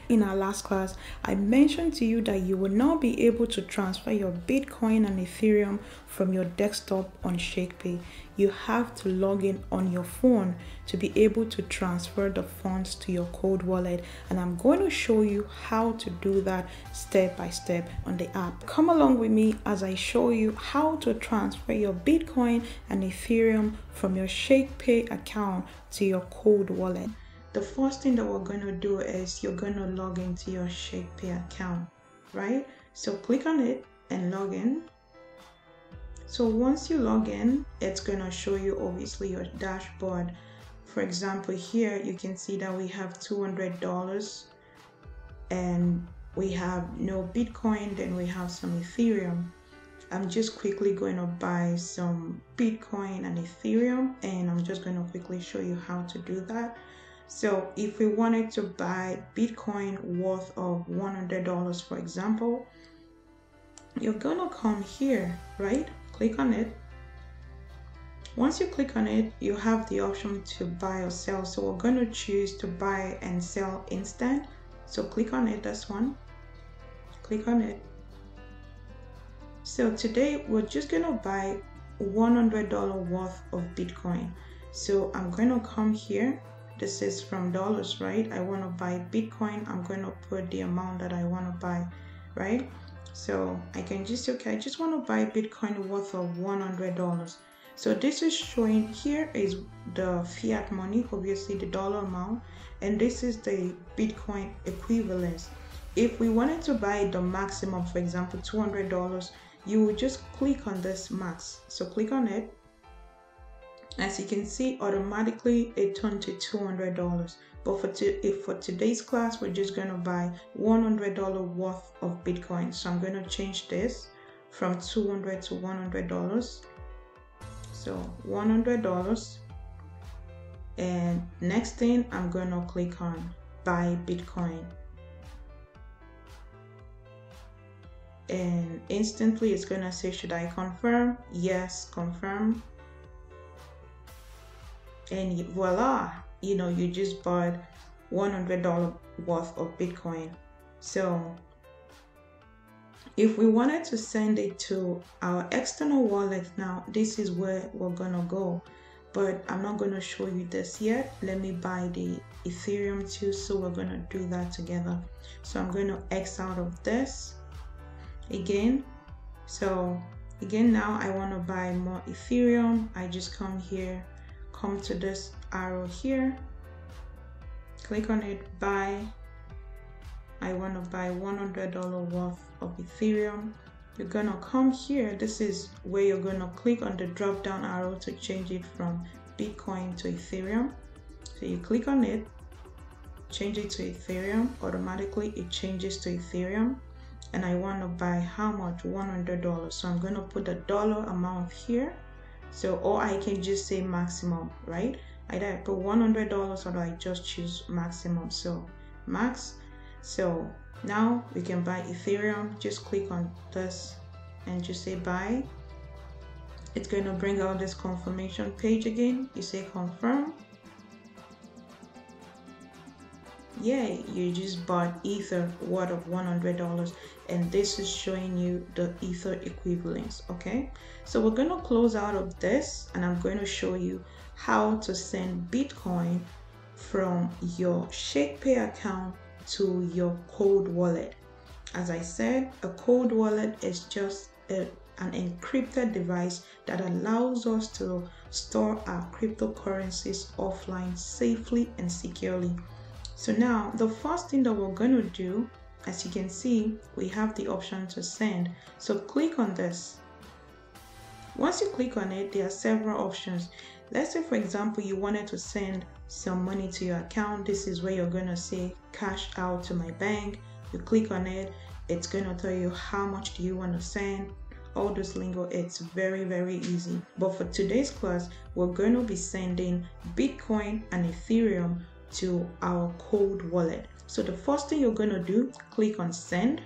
In our last class, I mentioned to you that you will now be able to transfer your Bitcoin and Ethereum from your desktop on ShakePay. You have to log in on your phone to be able to transfer the funds to your cold wallet, and I'm going to show you how to do that step by step on the app. Come along with me as I show you how to transfer your Bitcoin and Ethereum from your ShakePay account to your cold wallet. The first thing that we're going to do is you're going to log into your ShakePay account, right? So click on it and log in. So once you log in, it's going to show you obviously your dashboard. For example, here you can see that we have $200 and we have no Bitcoin, then we have some Ethereum. I'm just quickly going to buy some Bitcoin and Ethereum, and I'm just going to quickly show you how to do that. So if we wanted to buy Bitcoin worth of $100, for example, you're gonna come here, right? Click on it. Once you click on it, you have the option to buy or sell. So we're gonna choose to buy and sell instant. So click on it, this one. Click on it. So today we're just gonna buy $100 worth of Bitcoin. So I'm gonna come here. This is from dollars, right? I want to buy Bitcoin. I'm going to put the amount that I want to buy, right? So I can just say, okay, I just want to buy Bitcoin worth of $100. So this is showing here is the fiat money, obviously the dollar amount, and this is the Bitcoin equivalence. If we wanted to buy the maximum, for example, $200, you would just click on this max. So click on it. As you can see, automatically it turned to $200. But for today's class, we're just going to buy $100 worth of Bitcoin. So I'm going to change this from $200 to $100. So $100. And next thing, I'm going to click on buy Bitcoin. And instantly it's going to say, should I confirm? Yes, confirm. And voila, you just bought $100 worth of Bitcoin. So if we wanted to send it to our external wallet now, this is where we're gonna go, but I'm not gonna show you this yet. Let me buy the Ethereum too, so we're gonna do that together. So I'm going to X out of this again. So again, now I want to buy more Ethereum. I just come here, come to this arrow here, click on it, buy. I want to buy $100 worth of Ethereum. You're gonna come here. This is where you're gonna click on the drop down arrow to change it from Bitcoin to Ethereum. So you click on it, change it to Ethereum. Automatically it changes to Ethereum. And I want to buy how much? $100. So I'm gonna put the dollar amount here. So, or I can just say maximum, right? Either I put $100 or do I just choose maximum? So max. So now we can buy Ethereum. Just click on this and just say buy. It's going to bring out this confirmation page again. You say confirm. Yay, you just bought Ether worth of $100, and this is showing you the Ether equivalence. Okay, so we're going to close out of this, and I'm going to show you how to send Bitcoin from your ShakePay account to your cold wallet. As I said, a cold wallet is just an encrypted device that allows us to store our cryptocurrencies offline safely and securely. So now the first thing that we're going to do, as you can see, we have the option to send. So click on this. Once you click on it, there are several options. Let's say, for example, you wanted to send some money to your account. This is where you're going to say cash out to my bank. You click on it. It's going to tell you how much do you want to send. All this lingo, it's very, very easy. But for today's class, we're going to be sending Bitcoin and Ethereum to our cold wallet. So the first thing you're going to do, click on send.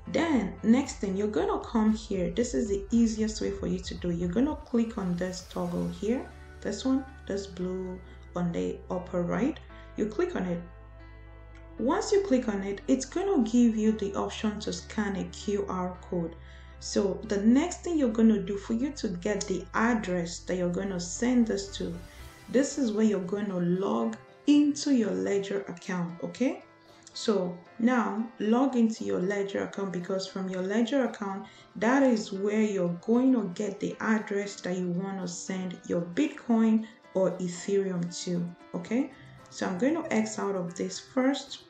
Then next thing, you're going to come here. This is the easiest way for you to do. You're going to click on this toggle here, this one, this blue on the upper right. You click on it. Once you click on it, it's going to give you the option to scan a QR code. So the next thing you're going to do for you to get the address that you're going to send this to, this is where you're going to log into your Ledger account, okay? So now log into your Ledger account, because from your Ledger account, that is where you're going to get the address that you want to send your Bitcoin or Ethereum to, okay? So I'm going to X out of this first,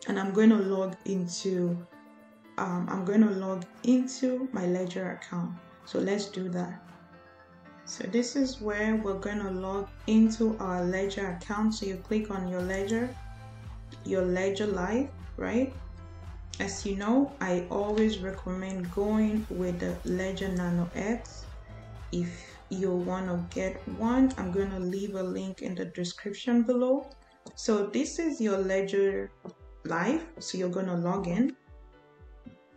and I'm going to log into my Ledger account. So let's do that. So this is where we're going to log into our Ledger account. So you click on your Ledger Live, right? As you know, I always recommend going with the Ledger Nano X. If you want to get one, I'm going to leave a link in the description below. So this is your Ledger Live, so you're going to log in.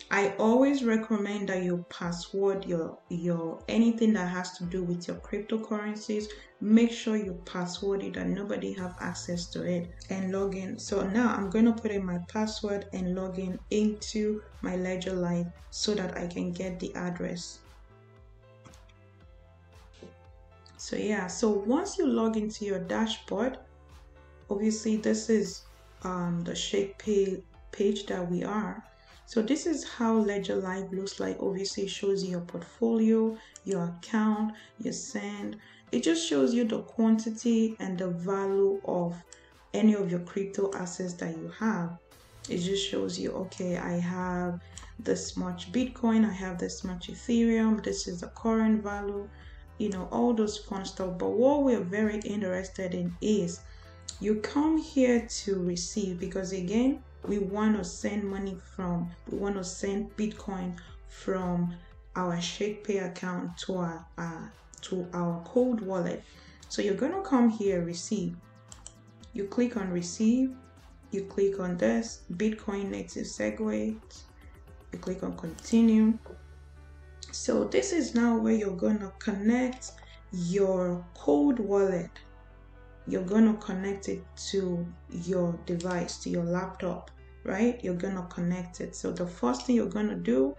I always recommend that you password your anything that has to do with your cryptocurrencies. Make sure you password it and nobody have access to it, and log in. So now I'm going to put in my password and log in into my Ledger Live so that I can get the address. So yeah, so once you log into your dashboard, obviously this is the ShakePay page that we are. So this is how Ledger Live looks like. Obviously it shows you your portfolio, your account, your send. It just shows you the quantity and the value of any of your crypto assets that you have. It just shows you, okay, I have this much Bitcoin, I have this much Ethereum, this is the current value, you know, all those fun stuff. But what we're very interested in is you come here to receive, because again, we want to send Bitcoin from our ShakePay account to our cold wallet. So you're going to come here, receive. You click on receive, you click on this Bitcoin native segue, you click on continue. So this is now where you're going to connect your cold wallet. You're going to connect it to your device, to your laptop, right? You're going to connect it. So the first thing you're going to do,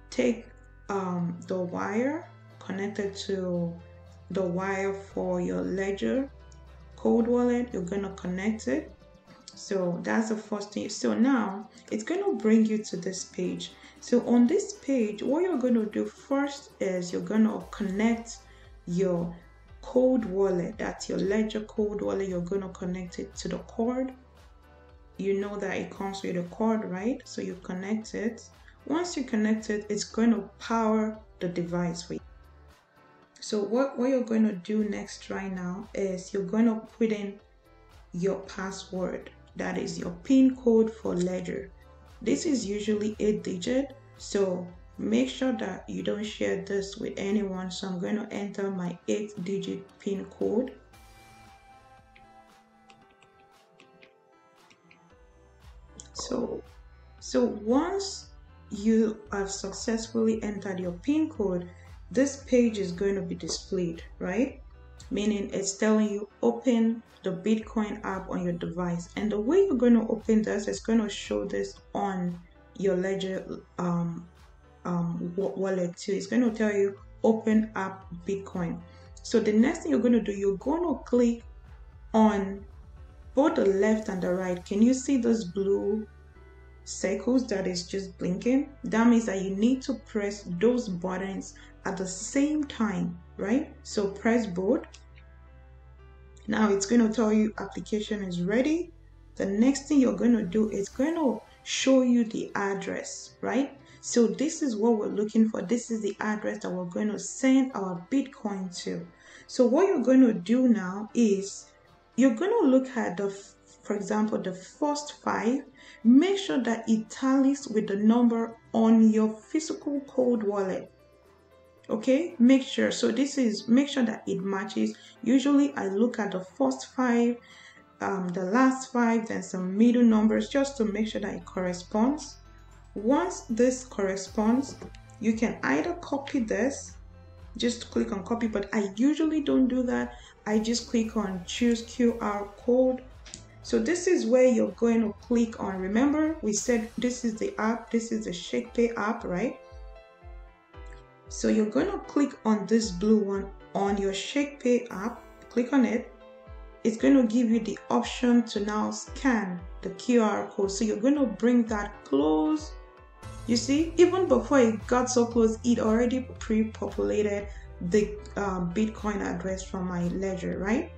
take the wire, connect it to the wire for your Ledger cold wallet. You're going to connect it. So that's the first thing. So now it's going to bring you to this page. So on this page, what you're going to do first is you're going to connect your cold wallet. That's your Ledger cold wallet. You're going to connect it to the cord. You know that it comes with a cord, right? So you connect it. Once you connect it, it's going to power the device for you. So what you're going to do next right now is you're going to put in your password. That is your PIN code for Ledger. This is usually 8-digit. So make sure that you don't share this with anyone. So I'm going to enter my 8-digit PIN code. So once you have successfully entered your PIN code, this page is going to be displayed, right? Meaning it's telling you open the Bitcoin app on your device. And the way you're going to open this is going to show this on your Ledger wallet too. It's going to tell you open app Bitcoin. So the next thing you're going to do, you're going to click on both the left and the right. Can you see those blue circles that is just blinking? That means that you need to press those buttons at the same time, right? So press both. Now it's going to tell you application is ready. The next thing you're going to do is going to show you the address, right? So this is what we're looking for. This is the address that we're going to send our Bitcoin to. So what you're going to do now is you're going to look at for example, the first 5. Make sure that it tallies with the number on your physical cold wallet. Okay, make sure. So make sure that it matches. Usually I look at the first 5, the last 5, then some middle numbers, just to make sure that it corresponds. Once this corresponds, you can either copy this, just click on copy, but I usually don't do that. I just click on choose QR code So this is where you're going to click on. Remember, we said this is the app, this is the ShakePay app, right? So you're going to click on this blue one on your ShakePay app, click on it. It's going to give you the option to now scan the QR code. So you're going to bring that close. You see, even before it got so close, it already pre-populated the Bitcoin address from my ledger, right?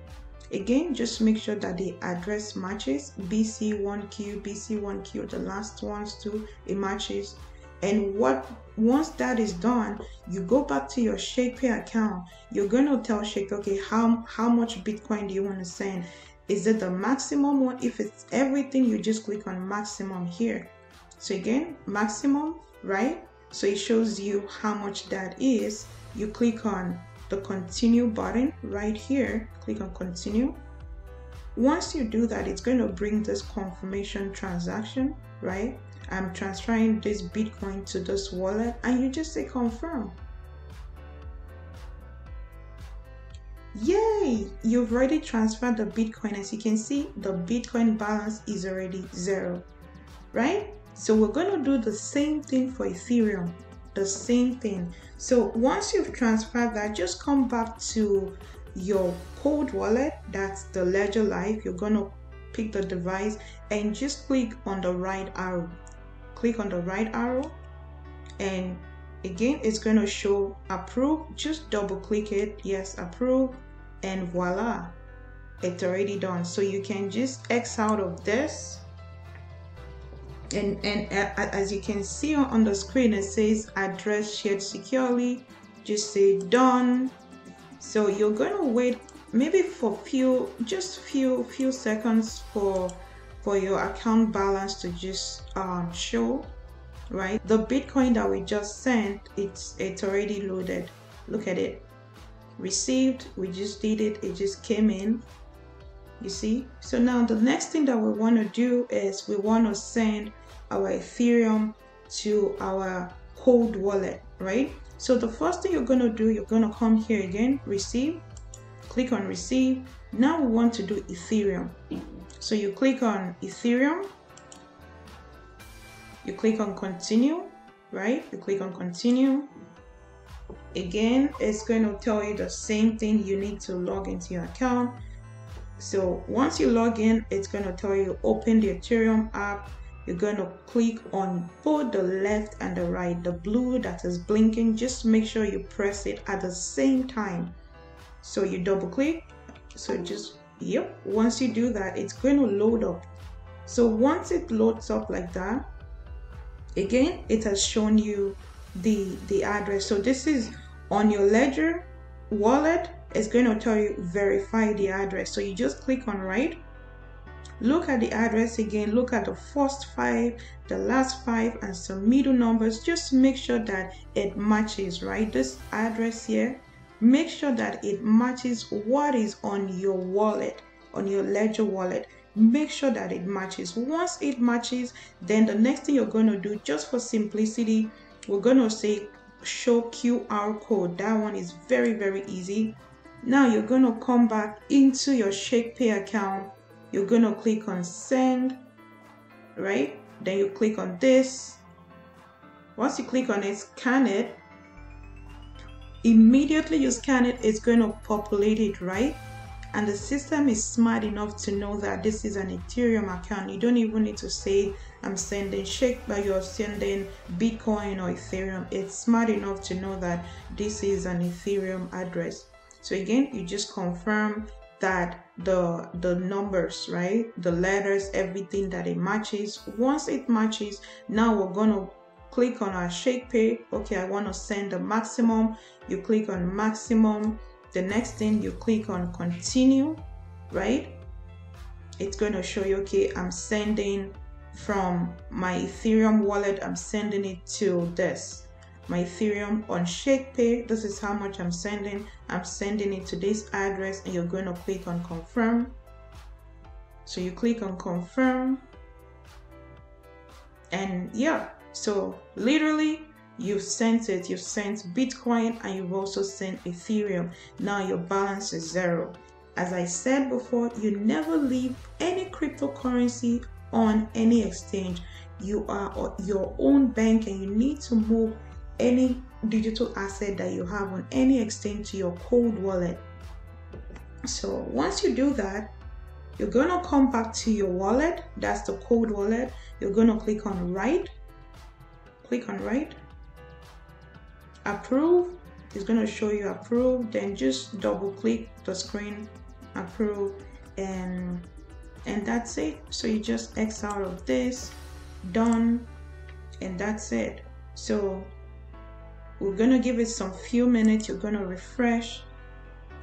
Again, just make sure that the address matches. BC1Q, BC1Q, the last ones too, it matches. And once that is done, you go back to your ShakePay account. You're going to tell ShakePay, okay, how much Bitcoin do you want to send? Is it the maximum one? If it's everything, you just click on maximum here. So again, maximum, right? So it shows you how much that is. You click on the continue button right here. Click on continue. Once you do that, it's going to bring this confirmation transaction, right? I'm transferring this Bitcoin to this wallet, and you just say confirm. Yay! You've already transferred the Bitcoin. As you can see, the Bitcoin balance is already 0, right? So we're going to do the same thing for Ethereum, the same thing. So once you've transferred that, just come back to your cold wallet, that's the Ledger Live. You're going to pick the device and just click on the right arrow. Click on the right arrow, and again, it's going to show approve. Just double click it. Yes, approve, and voila, it's already done. So you can just X out of this. And as you can see on the screen, it says address shared securely. Just say done. So you're going to wait maybe for few seconds for your account balance to just show, right? The Bitcoin that we just sent, it's already loaded. Look at it. Received, we just did it, it just came in. You see? So now the next thing that we want to do is we want to send our Ethereum to our cold wallet, right? So the first thing you're going to do, you're going to come here again, receive, click on receive. Now we want to do Ethereum. So you click on Ethereum, you click on continue, right? You click on continue. Again, it's going to tell you the same thing. You need to log into your account. So once you log in, it's going to tell you open the Ethereum app. You're going to click on both the left and the right, the blue that is blinking. Just make sure you press it at the same time. So you double click. So just, yep. Once you do that, it's going to load up. So once it loads up like that, again, it has shown you the address. So this is on your Ledger wallet. It's going to tell you verify the address. So you just click on right. Look at the address again. Look at the first 5, the last 5, and some middle numbers. Just make sure that it matches, right? This address here, make sure that it matches what is on your wallet, on your Ledger wallet. Make sure that it matches. Once it matches, then the next thing you're going to do, just for simplicity, we're going to say show QR code. That one is very, very easy. Now you're going to come back into your ShakePay account. You're going to click on send, right? Then you click on this. Once you click on it, scan it. Immediately you scan it, it's going to populate it, right? And the system is smart enough to know that this is an Ethereum account. You don't even need to say I'm sending ShakePay, you're sending Bitcoin or Ethereum. It's smart enough to know that this is an Ethereum address. So again, you just confirm that the numbers, right, the letters, everything, that it matches. Once it matches, now we're going to click on our ShakePay. Okay, I want to send the maximum. You click on maximum. The next thing, you click on continue, right? It's going to show you, okay, I'm sending from my Ethereum wallet, I'm sending it to this, my Ethereum on ShakePay. This is how much I'm sending. I'm sending it to this address, and you're going to click on confirm. So you click on confirm, and yeah, so literally you've sent it. You've sent Bitcoin and you've also sent Ethereum. Now your balance is 0. As I said before, you never leave any cryptocurrency on any exchange. You are your own bank, and you need to move any digital asset that you have on any exchange to your cold wallet. So once you do that, you're going to come back to your wallet. That's the cold wallet. You're going to click on write. Click on write. Approve. It's going to show you approve. Then just double click the screen, approve, and that's it. So you just X out of this, done, and that's it. So we're going to give it some few minutes. You're going to refresh.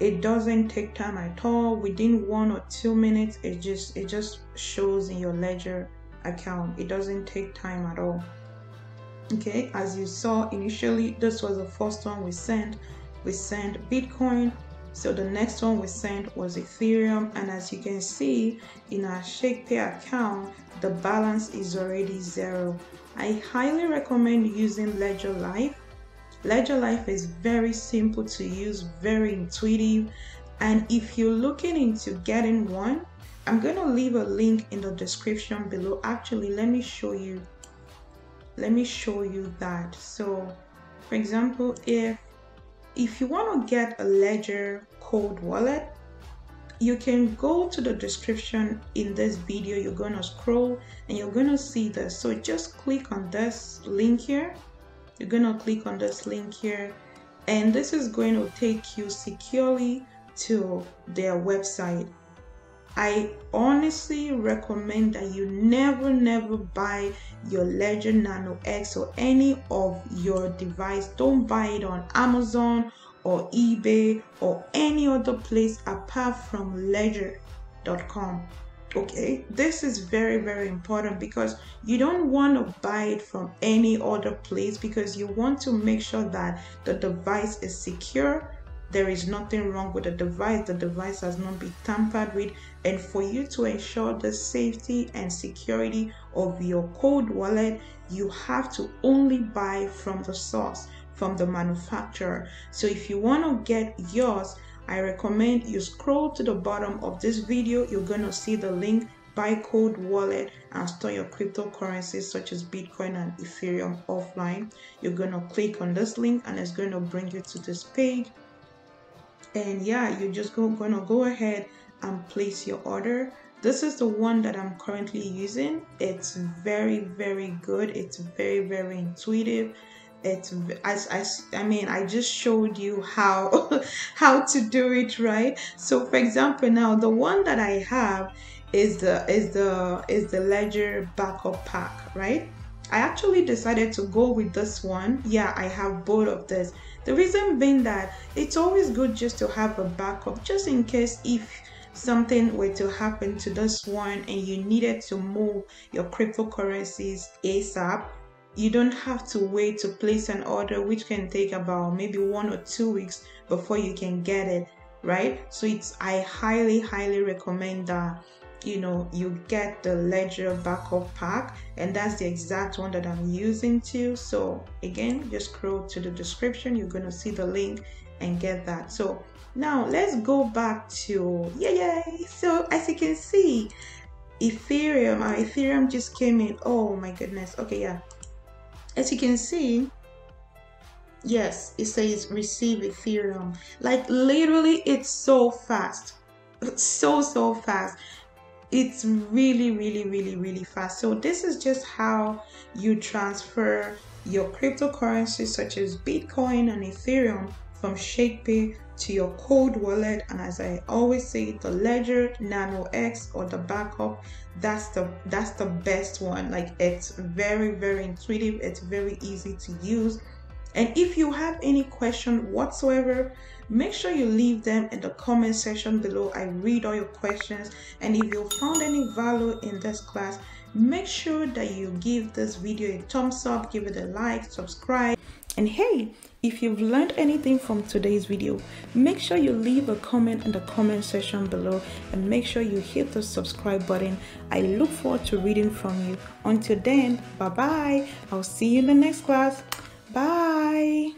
It doesn't take time at all. Within 1 or 2 minutes, it just shows in your ledger account. It doesn't take time at all. Okay, as you saw initially, this was the first one we sent. We sent Bitcoin. So the next one we sent was Ethereum, and as you can see in our ShakePay account, the balance is already 0. I highly recommend using Ledger Life. Ledger Life is very simple to use, very intuitive, and if you're looking into getting one, I'm going to leave a link in the description below. Actually, let me show you that. So for example, if you want to get a Ledger cold wallet, you can go to the description in this video. You're going to scroll and you're going to see this. So just click on this link here. You're going to click on this link here, and this is going to take you securely to their website. I honestly recommend that you never buy your Ledger Nano X or any of your device. Don't buy it on Amazon or eBay or any other place apart from ledger.com. Okay, this is very important, because you don't want to buy it from any other place, because you want to make sure that the device is secure. There is nothing wrong with the device has not been tampered with, and for you to ensure the safety and security of your cold wallet, you have to only buy from the source, from the manufacturer. So if you want to get yours, I recommend you scroll to the bottom of this video. You're going to see the link, buy cold wallet and store your cryptocurrencies such as Bitcoin and Ethereum offline. You're going to click on this link and it's going to bring you to this page. And yeah, you're just going to go ahead and place your order. This is the one that I'm currently using. It's very good. It's very intuitive. It's I just showed you how to do it, right? So for example, now the one that I have is the Ledger backup pack, right? I actually decided to go with this one. Yeah, I have both of this. The reason being that it's always good just to have a backup, just in case if something were to happen to this one and you needed to move your cryptocurrencies ASAP. You don't have to wait to place an order, which can take about maybe 1 or 2 weeks before you can get it, right? So I highly recommend that you get the Ledger backup pack, and that's the exact one that I'm using too. So again, just scroll to the description. You're going to see the link and get that. So now let's go back to so as you can see, Ethereum just came in. Oh my goodness. Okay, yeah. As you can see, yes, it says receive Ethereum. Like literally, it's so fast. It's so fast. It's really fast. So this is just how you transfer your cryptocurrencies such as Bitcoin and Ethereum from ShakePay to your cold wallet. And as I always say, the Ledger Nano X or the backup, that's the best one. Like, it's very intuitive. It's very easy to use. And if you have any question whatsoever, make sure you leave them in the comment section below. I read all your questions. And if you found any value in this class, make sure that you give this video a thumbs up, give it a like, subscribe. And hey, if you've learned anything from today's video, make sure you leave a comment in the comment section below, and make sure you hit the subscribe button. I look forward to reading from you. Until then, bye bye. I'll see you in the next class. Bye.